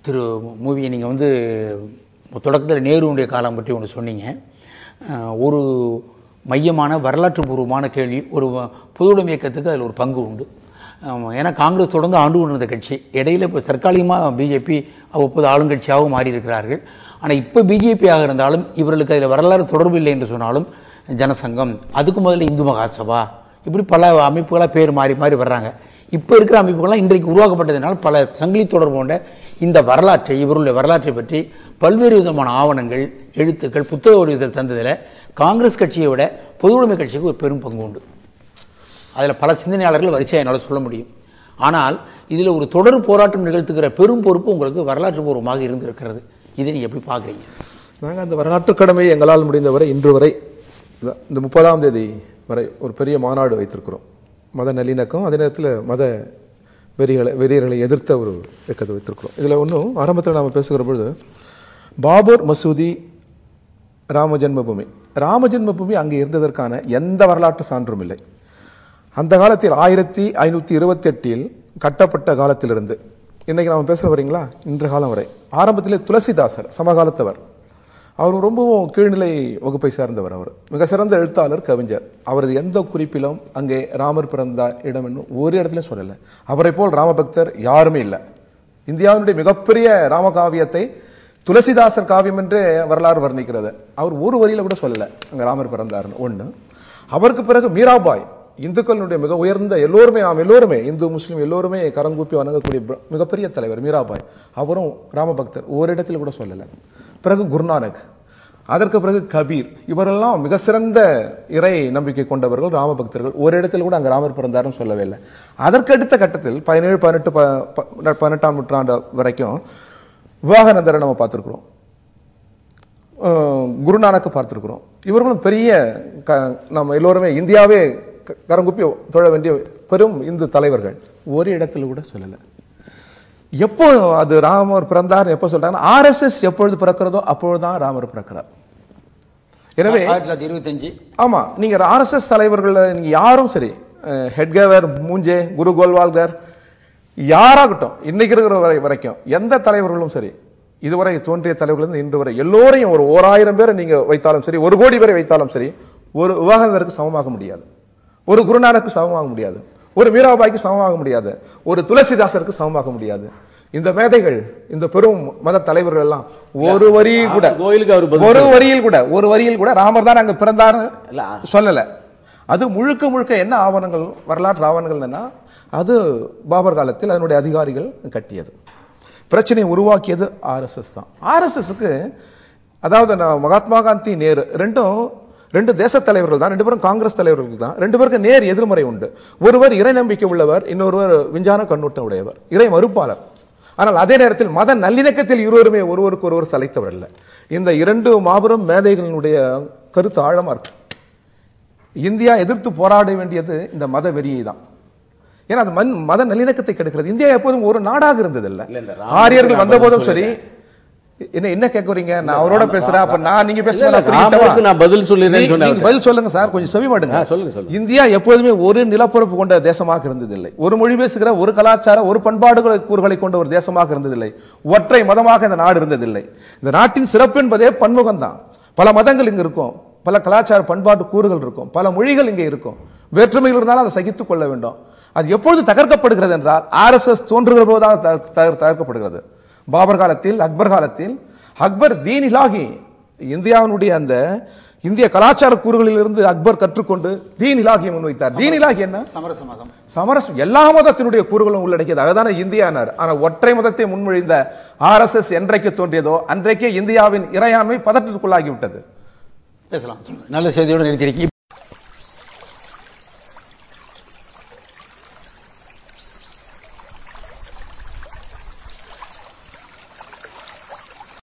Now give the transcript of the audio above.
திரு மூவியை நீங்கள் வந்து தொடக்கத்தில் நேருடைய காலம் பற்றி ஒன்று சொன்னீங்க. ஒரு மையமான வரலாற்று பூர்வமான கேள்வி, ஒரு பொதுவுடைமை இயக்கத்துக்கு அதில் ஒரு பங்கு உண்டு. ஏன்னா காங்கிரஸ் தொடர்ந்து ஆண்டு கொண்டிருந்த கட்சி, இடையில் இப்போ தற்காலிகமாக பிஜேபி அவ்வப்போது ஆளுங்கட்சியாகவும் மாறி இருக்கிறார்கள். ஆனால் இப்போ பிஜேபியாக இருந்தாலும் இவர்களுக்கு அதில் வரலாறு தொடர்பு இல்லை என்று சொன்னாலும் ஜனசங்கம், அதுக்கு முதல்ல இந்து மகாசபா, இப்படி பல அமைப்புகளாக பேர் மாறி மாறி வர்றாங்க. இப்போ இருக்கிற அமைப்புகள்லாம் இன்றைக்கு உருவாக்கப்பட்டதுனால் பல சங்கிலி தொடர்பு கொண்ட இந்த வரலாற்றை, இவருடைய வரலாற்றை பற்றி பல்வேறு விதமான ஆவணங்கள், எழுத்துக்கள், புத்தக வடிவத்தில் தந்ததில் காங்கிரஸ் கட்சியை விட பொதுவுடைமை கட்சிக்கு ஒரு பெரும் பங்கு உண்டு. அதில் பல சிந்தனையாளர்கள் வரிசையாக என்னால் சொல்ல முடியும். ஆனால் இதில் ஒரு தொடர் போராட்டம் நிகழ்த்துகிற பெரும் பொறுப்பு உங்களுக்கு வரலாற்று பூர்வமாக இருந்திருக்கிறது. இதை நீங்கள் எப்படி பார்க்குறீங்க? நாங்கள் அந்த வரலாற்று கடமையை எங்களால் முடிந்தவரை இன்று வரை இந்த 30ஆம் தேதி வரை ஒரு பெரிய மாநாடு வைத்திருக்கிறோம். மத நல்லிணக்கம், அதே நேரத்தில் மத வெறியர்களை எதிர்த்த ஒரு இயக்கத்தை வைத்திருக்கிறோம். இதில் ஒன்றும் ஆரம்பத்தில் நாம் பேசுகிற பொழுது பாபர் மசூதி, ராம ஜென்மபூமி அங்கே இருந்ததற்கான எந்த வரலாற்று சான்றும் இல்லை. அந்த காலத்தில் 1528 கட்டப்பட்ட காலத்திலிருந்து இன்றைக்கி நாம் பேசுகிற வரீங்களா, இன்ற காலம் வரை ஆரம்பத்திலே துளசிதாசர் சமகாலத்தவர், அவர் ரொம்பவும் கீழ்நிலை வகுப்பை சேர்ந்தவர். அவர் மிக சிறந்த எழுத்தாளர், கவிஞர். அவரது எந்த குறிப்பிலும் அங்கே ராமர் பிறந்த இடம் என்னும் ஒரு இடத்துலையும் சொல்லலை. அவரை போல் ராமபக்தர் யாருமே இல்லை. இந்தியாவினுடைய மிகப்பெரிய ராமகாவியத்தை துளசிதாசர் காவியம் என்று வரலாறு வர்ணிக்கிறது. அவர் ஒரு வரியில கூட சொல்லலை அங்கே ராமர் பிறந்தார்னு. ஒன்று. அவருக்கு பிறகு மீராபாய், இந்துக்களுடைய மிக உயர்ந்த, நாம் எல்லோருமே இந்து முஸ்லீம் எல்லோருமே கரங்கூப்பி வணங்கக்கூடிய மிகப்பெரிய தலைவர் மீராபாய், அவரும் ராமபக்தர், ஓரிடத்தில் கூட சொல்லலை. பிறகு குருநானக், அதற்கு பிறகு கபீர், இவரெல்லாம் மிக சிறந்த இறை நம்பிக்கை கொண்டவர்கள், ராமபக்தர்கள். ஒரு இடத்தில் கூட அங்கே ராமர் பிறந்தாருன்னு சொல்லவே இல்லை. அதற்கு அடுத்த கட்டத்தில் 17, 18, 18ஆம் நூற்றாண்டு வரைக்கும் விவேகானந்தரை நம்ம பார்த்துருக்குறோம், குருநானக்கு பார்த்துருக்குறோம். இவர்களும் பெரிய நம்ம எல்லோருமே இந்தியாவே கரங்குப்பி தொழ வேண்டிய பெரும் இந்து தலைவர்கள். ஒரு இடத்துல கூட சொல்லலை. எப்போ அது ராமர் பிறந்தார் எப்போ சொல்றாங்க, RSS எப்பொழுது பிறக்கிறதோ அப்பொழுதுதான் ராமர் பிறக்கிறார். எனவே 1925 ஆமா, நீங்க RSS தலைவர்கள் நீங்க யாரும் சரி, ஹெட்கேவர், மூஞ்சே, குரு கோல்வால்கர், யாராகட்டும், இன்னைக்கு இருக்கிற வரைக்கும் எந்த தலைவர்களும் சரி, இதுவரை தோன்றிய தலைவர்கள் இன்று வரை எல்லோரையும் ஒரு 1000 பேரை நீங்க வைத்தாலும் சரி, 1 கோடி பேரை வைத்தாலும் சரி, ஒரு விவேகானந்தருக்கு சமமாக முடியாது, ஒரு குருநானக்கு சமமாக முடியாது, ஒரு மீராபாய்க்கு சமமாக முடியாது, ஒரு துளசிதாசருக்கு சமமாக முடியாது. இந்த மேதைகள், இந்த பெரும் மத தலைவர்கள் எல்லாம் ஒரு வரியில் கூட ராமர் தான் அங்க பிறந்தார் சொல்லல. அது முழுக்க முழுக்க என்ன ஆவணங்கள், வரலாற்று ஆவணங்கள் என்ன, அது பாபர் காலத்தில் அதனுடைய அதிகாரிகள் கட்டியது. பிரச்சனையை உருவாக்கியது RSS தான். RSSக்கு அதாவது மகாத்மா காந்தி, நேரு ரெண்டு தேச தலைவர்கள் தான், 2 பேரும் காங்கிரஸ் தலைவர்கள் தான். 2 பேருக்கு நேர் எதிர்மறை உண்டு. ஒருவர் இறை நம்பிக்கை உள்ளவர், இன்னொருவர் விஞ்ஞான கண்ணோட்டம் உடையவர், இறை மறுப்பாளர். ஆனால் அதே நேரத்தில் மத நல்லிணக்கத்தில் இருவருமே ஒருவருக்கு ஒருவர் சளைத்தவர் இல்லை. இந்த 2 மாபெரும் மேதைகளினுடைய கருத்து ஆழமா இருக்கு. இந்தியா எதிர்த்து போராட வேண்டியது இந்த மத வெறியை தான். ஏன்னா அது மத நல்லிணக்கத்தை கெடுக்கிறது. இந்தியா எப்போதும் ஒரு நாடாக இருந்ததில்லை. ஆரியர்கள் வந்த போதும் சரி. என்ன கேக்குறீங்க, நான் அவரோட பேசுறேன், அப்ப நீங்க நான் பதில் சொல்லிடுறேன். பதில் சொல்லுங்க சார், கொஞ்சம் செவி மாடுங்க. இந்தியா எப்போதுமே ஒரு நிலப்பரப்பு கொண்ட தேசமாக இருந்ததில்லை. ஒரு மொழி பேசுகிற, ஒரு கலாச்சார, ஒரு பண்பாடு கூறுகளை கொண்ட ஒரு தேசமாக இருந்ததில்லை. ஒற்றை மதமாக இந்த நாடு இருந்ததில்லை. இந்த நாட்டின் சிறப்பு என்பதே பன்முகம் தான். பல மதங்கள் இங்க இருக்கும், பல கலாச்சார பண்பாட்டு கூறுகள் இருக்கும், பல மொழிகள் இங்கே இருக்கும். வேற்றுமைகள் இருந்தாலும் அதை சகித்துக் கொள்ள வேண்டும். அது எப்பொழுது தகர்க்கப்படுகிறது என்றால் RSS தோன்றுகிற போதுதான் தகர்க்கப்படுகிறது. பாபர் காலத்தில், அக்பர் காலத்தில், அக்பர் தீன் இலாகி, இந்தியாவினுடைய அந்த இந்திய கலாச்சார கூறுகளில் இருந்து அக்பர் கற்றுக்கொண்டு தீன் இலாகியை முன்வைத்தார். தீன் இலாகி என்ன? சமரசம். எல்லா மதத்தினுடைய கூறுகளும் உள்ளடக்கியது. அதுதானே இந்தியானார். ஆனால் ஒற்றை மதத்தை முன்மொழிந்த RSS என்றைக்கு தோன்றியதோ அன்றைக்கே இந்தியாவின் இறையாண்மை பதற்றத்துக்குள்ளாகிவிட்டது. பேசலாம். நல்ல செய்தியோடு நிறுத்தியிருக்கீங்க.